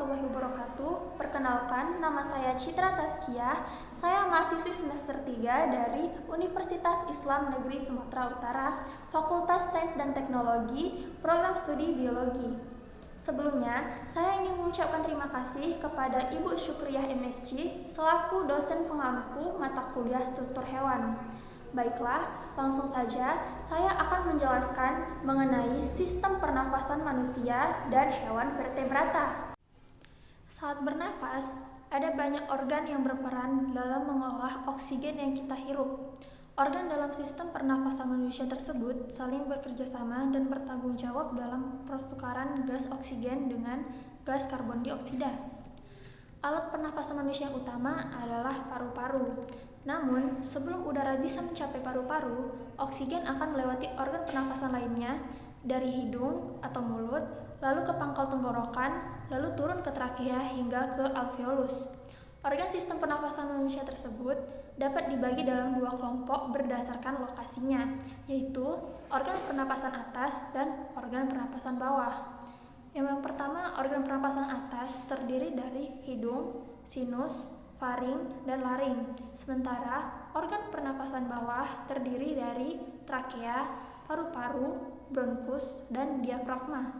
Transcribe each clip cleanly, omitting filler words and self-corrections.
warahmatullahi wabarakatuh. Perkenalkan, nama saya Citra Tazkiyah. Saya mahasiswi semester 3 dari Universitas Islam Negeri Sumatera Utara, Fakultas Sains dan Teknologi, Program Studi Biologi. Sebelumnya, saya ingin mengucapkan terima kasih kepada Ibu Syukriyah MSc selaku dosen pengampu mata kuliah struktur hewan. Baiklah, langsung saja saya akan menjelaskan mengenai sistem pernafasan manusia dan hewan vertebrata. Saat bernafas, ada banyak organ yang berperan dalam mengolah oksigen yang kita hirup. Organ dalam sistem pernafasan manusia tersebut saling bekerja sama dan bertanggung jawab dalam pertukaran gas oksigen dengan gas karbon dioksida. Alat pernafasan manusia yang utama adalah paru-paru. Namun, sebelum udara bisa mencapai paru-paru, oksigen akan melewati organ pernafasan lainnya dari hidung atau mulut, lalu ke pangkal tenggorokan, lalu turun ke trakea hingga ke alveolus. Organ sistem pernafasan manusia tersebut dapat dibagi dalam dua kelompok berdasarkan lokasinya, yaitu organ pernapasan atas dan organ pernapasan bawah. Yang pertama, organ pernapasan atas terdiri dari hidung, sinus, faring, dan laring. Sementara organ pernapasan bawah terdiri dari trakea, paru-paru, bronkus, dan diafragma.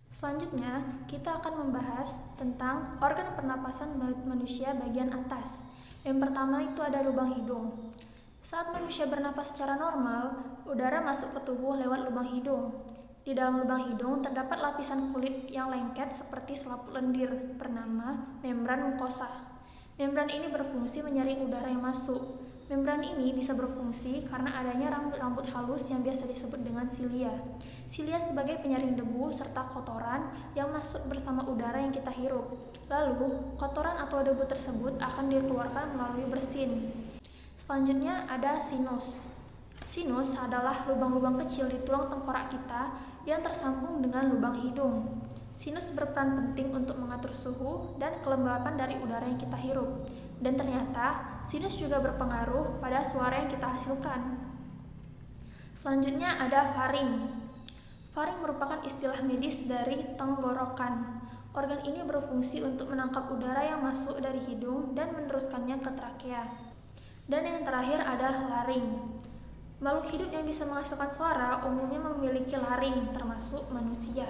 Selanjutnya, kita akan membahas tentang organ pernapasan manusia bagian atas. Yang pertama itu ada lubang hidung. Saat manusia bernapas secara normal, udara masuk ke tubuh lewat lubang hidung. Di dalam lubang hidung terdapat lapisan kulit yang lengket seperti selaput lendir bernama membran mukosa. Membran ini berfungsi menyaring udara yang masuk. Membran ini bisa berfungsi karena adanya rambut-rambut halus yang biasa disebut dengan silia. Silia sebagai penyaring debu serta kotoran yang masuk bersama udara yang kita hirup. Lalu, kotoran atau debu tersebut akan dikeluarkan melalui bersin. Selanjutnya ada sinus. Sinus adalah lubang-lubang kecil di tulang tengkorak kita yang tersambung dengan lubang hidung. Sinus berperan penting untuk mengatur suhu dan kelembapan dari udara yang kita hirup. Dan ternyata, sinus juga berpengaruh pada suara yang kita hasilkan. Selanjutnya ada faring. Faring merupakan istilah medis dari tenggorokan. Organ ini berfungsi untuk menangkap udara yang masuk dari hidung dan meneruskannya ke trakea. Dan yang terakhir ada laring. Makhluk hidup yang bisa menghasilkan suara umumnya memiliki laring, termasuk manusia.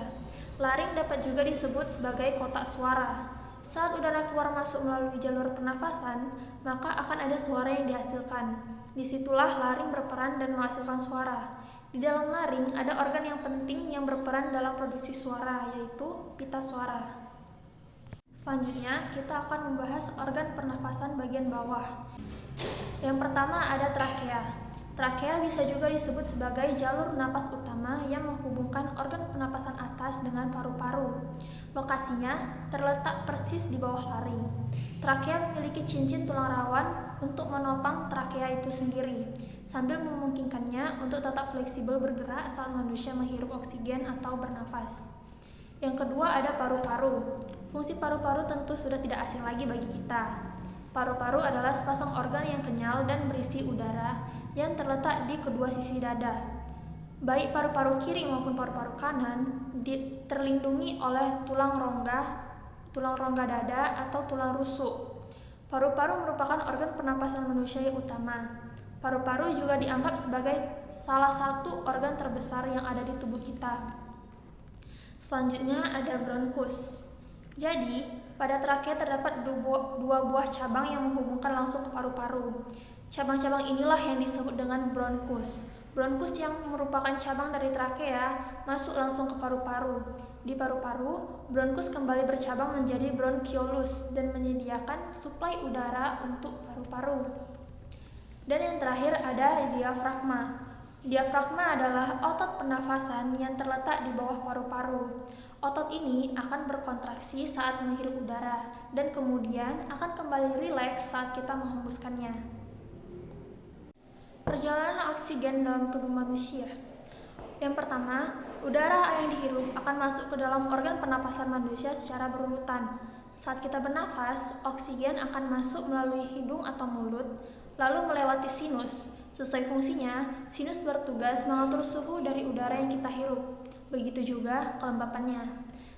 Laring dapat juga disebut sebagai kotak suara. Saat udara keluar masuk melalui jalur pernafasan, maka akan ada suara yang dihasilkan. Disitulah laring berperan dan menghasilkan suara. Di dalam laring ada organ yang penting yang berperan dalam produksi suara, yaitu pita suara. Selanjutnya, kita akan membahas organ pernafasan bagian bawah. Yang pertama ada trakea. Trakea bisa juga disebut sebagai jalur napas utama yang menghubungkan organ pernapasan atas dengan paru-paru. Lokasinya terletak persis di bawah laring. Trakea memiliki cincin tulang rawan untuk menopang trakea itu sendiri, sambil memungkinkannya untuk tetap fleksibel bergerak saat manusia menghirup oksigen atau bernafas. Yang kedua ada paru-paru. Fungsi paru-paru tentu sudah tidak asing lagi bagi kita. Paru-paru adalah sepasang organ yang kenyal dan berisi udara yang terletak di kedua sisi dada. Baik paru-paru kiri maupun paru-paru kanan terlindungi oleh tulang rongga dada atau tulang rusuk. Paru-paru merupakan organ pernapasan manusia yang utama. Paru-paru juga dianggap sebagai salah satu organ terbesar yang ada di tubuh kita. Selanjutnya ada bronkus. Jadi, pada trakea terdapat dua buah cabang yang menghubungkan langsung ke paru-paru. Cabang-cabang inilah yang disebut dengan bronkus. Bronkus yang merupakan cabang dari trakea masuk langsung ke paru-paru. Di paru-paru, bronkus kembali bercabang menjadi bronkiolus dan menyediakan suplai udara untuk paru-paru. Dan yang terakhir ada diafragma. Diafragma adalah otot pernafasan yang terletak di bawah paru-paru. Otot ini akan berkontraksi saat menghirup udara dan kemudian akan kembali rileks saat kita menghembuskannya. Perjalanan oksigen dalam tubuh manusia. Yang pertama, udara yang dihirup akan masuk ke dalam organ pernapasan manusia secara berurutan. Saat kita bernafas, oksigen akan masuk melalui hidung atau mulut, lalu melewati sinus. Sesuai fungsinya, sinus bertugas mengatur suhu dari udara yang kita hirup. Begitu juga kelembapannya.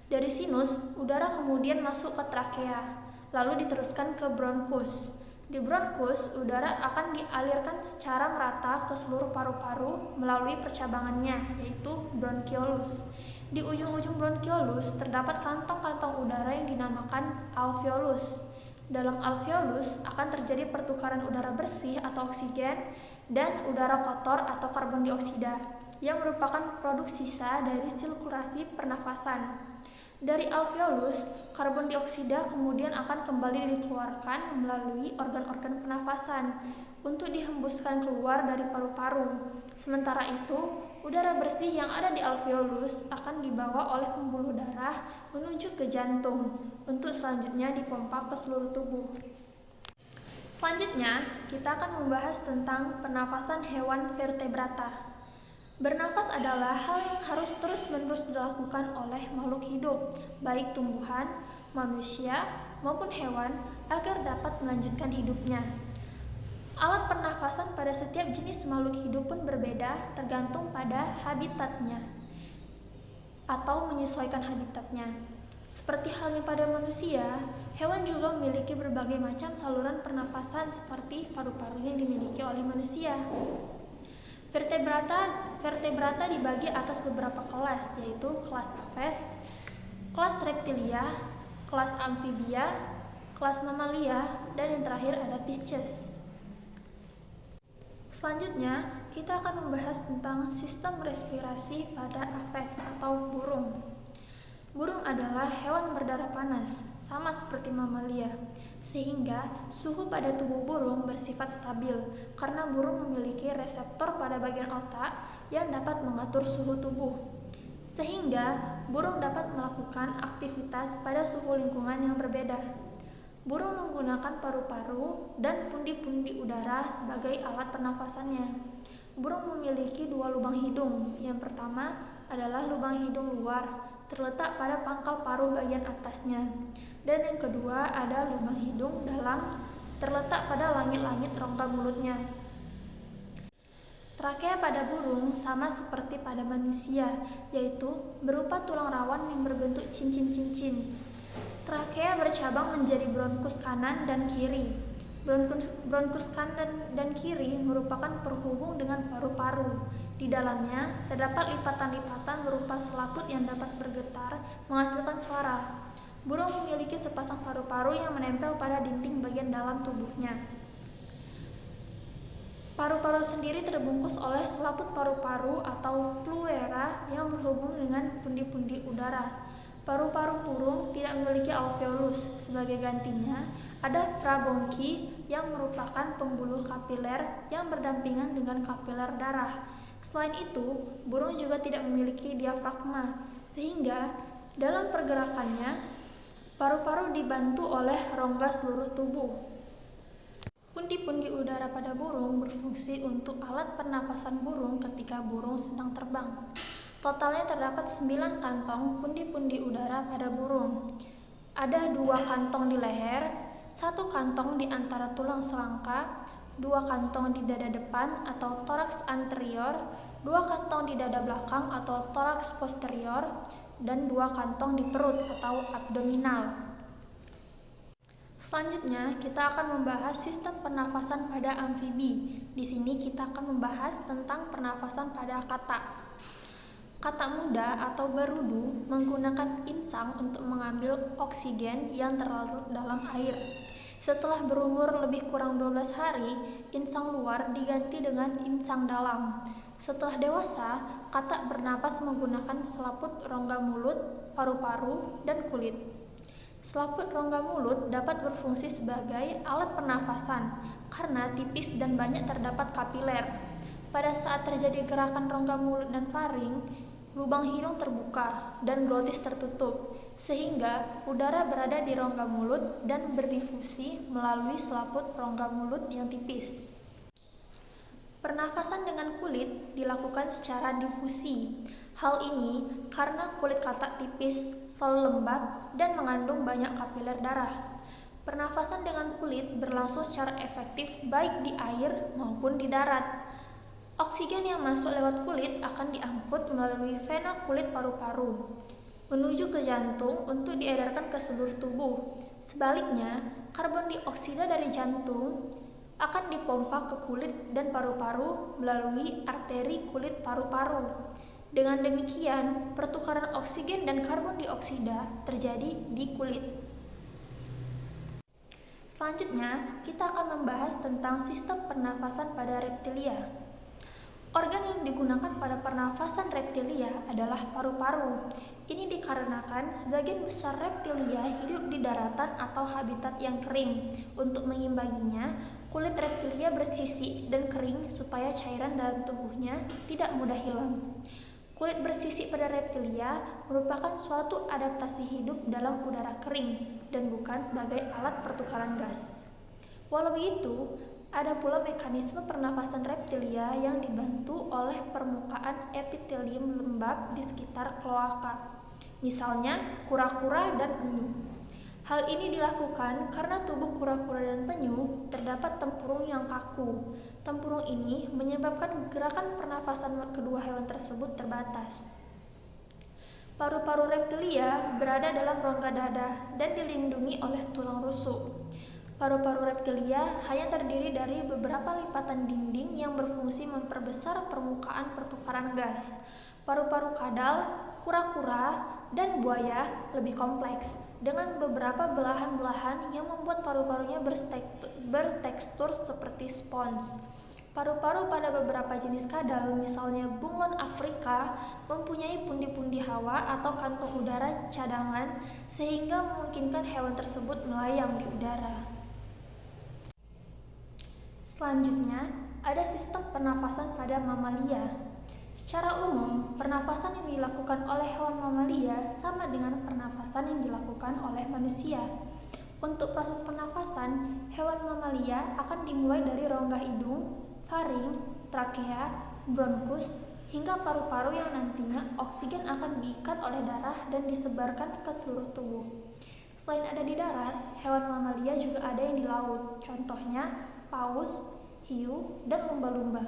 Dari sinus, udara kemudian masuk ke trakea, lalu diteruskan ke bronkus. Di bronkus, udara akan dialirkan secara merata ke seluruh paru-paru melalui percabangannya, yaitu bronkiolus. Di ujung-ujung bronkiolus terdapat kantong-kantong udara yang dinamakan alveolus. Dalam alveolus akan terjadi pertukaran udara bersih atau oksigen dan udara kotor atau karbon dioksida yang merupakan produk sisa dari sirkulasi pernafasan. Dari alveolus, karbon dioksida kemudian akan kembali dikeluarkan melalui organ-organ pernafasan untuk dihembuskan keluar dari paru-paru. Sementara itu, udara bersih yang ada di alveolus akan dibawa oleh pembuluh darah menuju ke jantung untuk selanjutnya dipompa ke seluruh tubuh. Selanjutnya, kita akan membahas tentang pernafasan hewan vertebrata. Bernafas adalah hal yang harus terus-menerus dilakukan oleh makhluk hidup, baik tumbuhan, manusia, maupun hewan, agar dapat melanjutkan hidupnya. Alat pernafasan pada setiap jenis makhluk hidup pun berbeda tergantung pada habitatnya atau menyesuaikan habitatnya. Seperti halnya pada manusia, hewan juga memiliki berbagai macam saluran pernafasan seperti paru-paru yang dimiliki oleh manusia. Vertebrata dibagi atas beberapa kelas, yaitu kelas Aves, kelas Reptilia, kelas Amfibia, kelas Mamalia, dan yang terakhir ada Pisces. Selanjutnya, kita akan membahas tentang sistem respirasi pada Aves atau burung. Burung adalah hewan berdarah panas, sama seperti mamalia, sehingga suhu pada tubuh burung bersifat stabil karena burung memiliki reseptor pada bagian otak yang dapat mengatur suhu tubuh. Sehingga burung dapat melakukan aktivitas pada suhu lingkungan yang berbeda. Burung menggunakan paru-paru dan pundi-pundi udara sebagai alat pernafasannya. Burung memiliki dua lubang hidung. Yang pertama adalah lubang hidung luar, terletak pada pangkal paruh bagian atasnya. Dan yang kedua ada lubang hidung dalam, terletak pada langit-langit rongga mulutnya. Trakea pada burung sama seperti pada manusia, yaitu berupa tulang rawan yang berbentuk cincin-cincin. Trakea bercabang menjadi bronkus kanan dan kiri. Bronkus kanan dan kiri merupakan penghubung dengan paru-paru. Di dalamnya terdapat lipatan-lipatan berupa selaput yang dapat bergetar menghasilkan suara. Burung memiliki sepasang paru-paru yang menempel pada dinding bagian dalam tubuhnya. Paru-paru sendiri terbungkus oleh selaput paru-paru atau pleura yang berhubung dengan pundi-pundi udara. Paru-paru burung tidak memiliki alveolus. Sebagai gantinya, ada prabongki yang merupakan pembuluh kapiler yang berdampingan dengan kapiler darah. Selain itu, burung juga tidak memiliki diafragma, sehingga dalam pergerakannya, paru-paru dibantu oleh rongga seluruh tubuh. Pundi-pundi udara pada burung berfungsi untuk alat pernapasan burung ketika burung sedang terbang. Totalnya terdapat 9 kantong pundi-pundi udara pada burung. Ada 2 kantong di leher, 1 kantong di antara tulang selangka, 2 kantong di dada depan atau toraks anterior, 2 kantong di dada belakang atau toraks posterior, dan 2 kantong di perut atau abdominal. Selanjutnya, kita akan membahas sistem pernafasan pada amfibi. Di sini kita akan membahas tentang pernafasan pada katak. Katak muda atau berudu menggunakan insang untuk mengambil oksigen yang terlarut dalam air. Setelah berumur lebih kurang 12 hari, insang luar diganti dengan insang dalam. Setelah dewasa, katak bernapas menggunakan selaput rongga mulut, paru-paru, dan kulit. Selaput rongga mulut dapat berfungsi sebagai alat pernafasan karena tipis dan banyak terdapat kapiler. Pada saat terjadi gerakan rongga mulut dan faring, lubang hidung terbuka dan glotis tertutup, sehingga udara berada di rongga mulut dan berdifusi melalui selaput rongga mulut yang tipis. Pernafasan dengan kulit dilakukan secara difusi. Hal ini karena kulit katak tipis, selalu lembab, dan mengandung banyak kapiler darah. Pernafasan dengan kulit berlangsung secara efektif baik di air maupun di darat. Oksigen yang masuk lewat kulit akan diangkut melalui vena kulit paru-paru. menuju ke jantung untuk diedarkan ke seluruh tubuh. Sebaliknya, karbon dioksida dari jantung akan dipompa ke kulit dan paru-paru melalui arteri kulit paru-paru. Dengan demikian, pertukaran oksigen dan karbon dioksida terjadi di kulit. Selanjutnya, kita akan membahas tentang sistem pernafasan pada reptilia. Organ yang digunakan pada pernafasan reptilia adalah paru-paru. Ini dikarenakan sebagian besar reptilia hidup di daratan atau habitat yang kering. Untuk mengimbanginya, kulit reptilia bersisik dan kering supaya cairan dalam tubuhnya tidak mudah hilang. Kulit bersisik pada reptilia merupakan suatu adaptasi hidup dalam udara kering dan bukan sebagai alat pertukaran gas. Walau begitu, ada pula mekanisme pernafasan reptilia yang dibantu oleh permukaan epitelium lembab di sekitar kloaka, misalnya kura-kura dan penyu. Hal ini dilakukan karena tubuh kura-kura dan penyu terdapat tempurung yang kaku. Tempurung ini menyebabkan gerakan pernafasan kedua hewan tersebut terbatas. Paru-paru reptilia berada dalam rongga dada dan dilindungi oleh tulang rusuk. Paru-paru reptilia hanya terdiri dari beberapa lipatan dinding yang berfungsi memperbesar permukaan pertukaran gas. Paru-paru kadal, kura-kura, dan buaya lebih kompleks, dengan beberapa belahan-belahan yang membuat paru-parunya bertekstur seperti spons. Paru-paru pada beberapa jenis kadal, misalnya bunglon Afrika, mempunyai pundi-pundi hawa atau kantong udara cadangan sehingga memungkinkan hewan tersebut melayang di udara. Selanjutnya, ada sistem pernafasan pada mamalia. Secara umum, pernafasan yang dilakukan oleh hewan mamalia sama dengan pernafasan yang dilakukan oleh manusia. Untuk proses pernafasan, hewan mamalia akan dimulai dari rongga hidung, faring, trakea, bronkus, hingga paru-paru yang nantinya oksigen akan diikat oleh darah dan disebarkan ke seluruh tubuh. Selain ada di darat, hewan mamalia juga ada yang di laut, contohnya paus, hiu, dan lumba-lumba.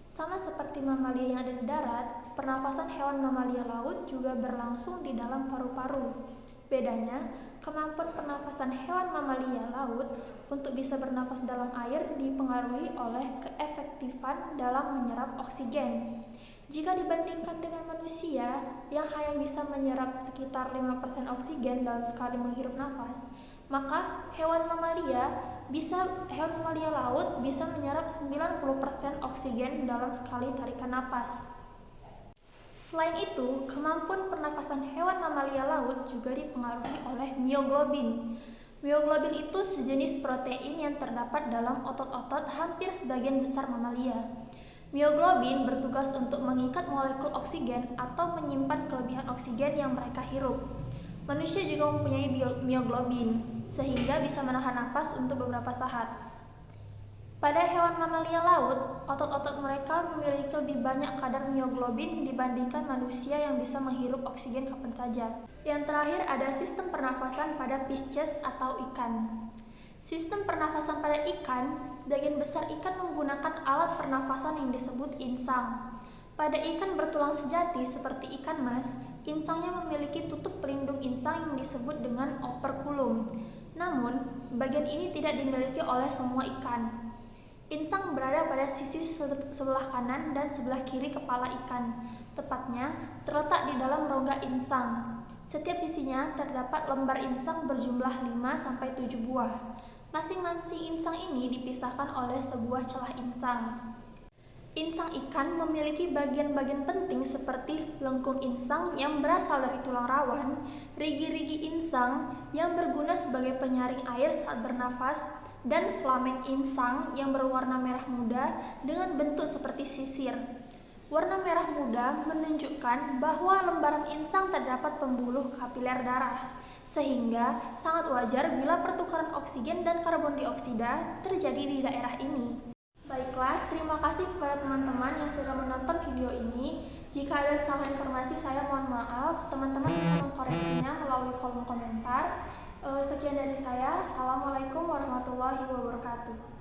Sama seperti mamalia yang ada di darat, pernafasan hewan mamalia laut juga berlangsung di dalam paru-paru. Bedanya, kemampuan pernafasan hewan mamalia laut untuk bisa bernapas dalam air dipengaruhi oleh keefektifan dalam menyerap oksigen. Jika dibandingkan dengan manusia yang hanya bisa menyerap sekitar 5% oksigen dalam sekali menghirup nafas, maka hewan mamalia laut bisa menyerap 90% oksigen dalam sekali tarikan napas. Selain itu, kemampuan pernafasan hewan mamalia laut juga dipengaruhi oleh mioglobin. Mioglobin itu sejenis protein yang terdapat dalam otot-otot hampir sebagian besar mamalia. Mioglobin bertugas untuk mengikat molekul oksigen atau menyimpan kelebihan oksigen yang mereka hirup. Manusia juga mempunyai mioglobin, sehingga bisa menahan napas untuk beberapa saat. Pada hewan mamalia laut, otot-otot mereka memiliki lebih banyak kadar mioglobin dibandingkan manusia yang bisa menghirup oksigen kapan saja. Yang terakhir ada sistem pernafasan pada Pisces atau ikan. Sistem pernafasan pada ikan, sebagian besar ikan menggunakan alat pernafasan yang disebut insang. Pada ikan bertulang sejati seperti ikan mas, insangnya memiliki tutup pelindung insang yang disebut dengan operculum. Namun, bagian ini tidak dimiliki oleh semua ikan. Insang berada pada sisi sebelah kanan dan sebelah kiri kepala ikan, tepatnya terletak di dalam rongga insang. Setiap sisinya terdapat lembar insang berjumlah 5-7 buah. Masing-masing insang ini dipisahkan oleh sebuah celah insang. Insang ikan memiliki bagian-bagian penting seperti lengkung insang yang berasal dari tulang rawan, rigi-rigi insang yang berguna sebagai penyaring air saat bernafas, dan filamen insang yang berwarna merah muda dengan bentuk seperti sisir. Warna merah muda menunjukkan bahwa lembaran insang terdapat pembuluh kapiler darah, sehingga sangat wajar bila pertukaran oksigen dan karbon dioksida terjadi di daerah ini. Baiklah, terima kasih kepada teman-teman yang sudah menonton video ini. Jika ada kesalahan informasi, saya mohon maaf. Teman-teman bisa mengkoreksinya melalui kolom komentar. Sekian dari saya. Assalamualaikum warahmatullahi wabarakatuh.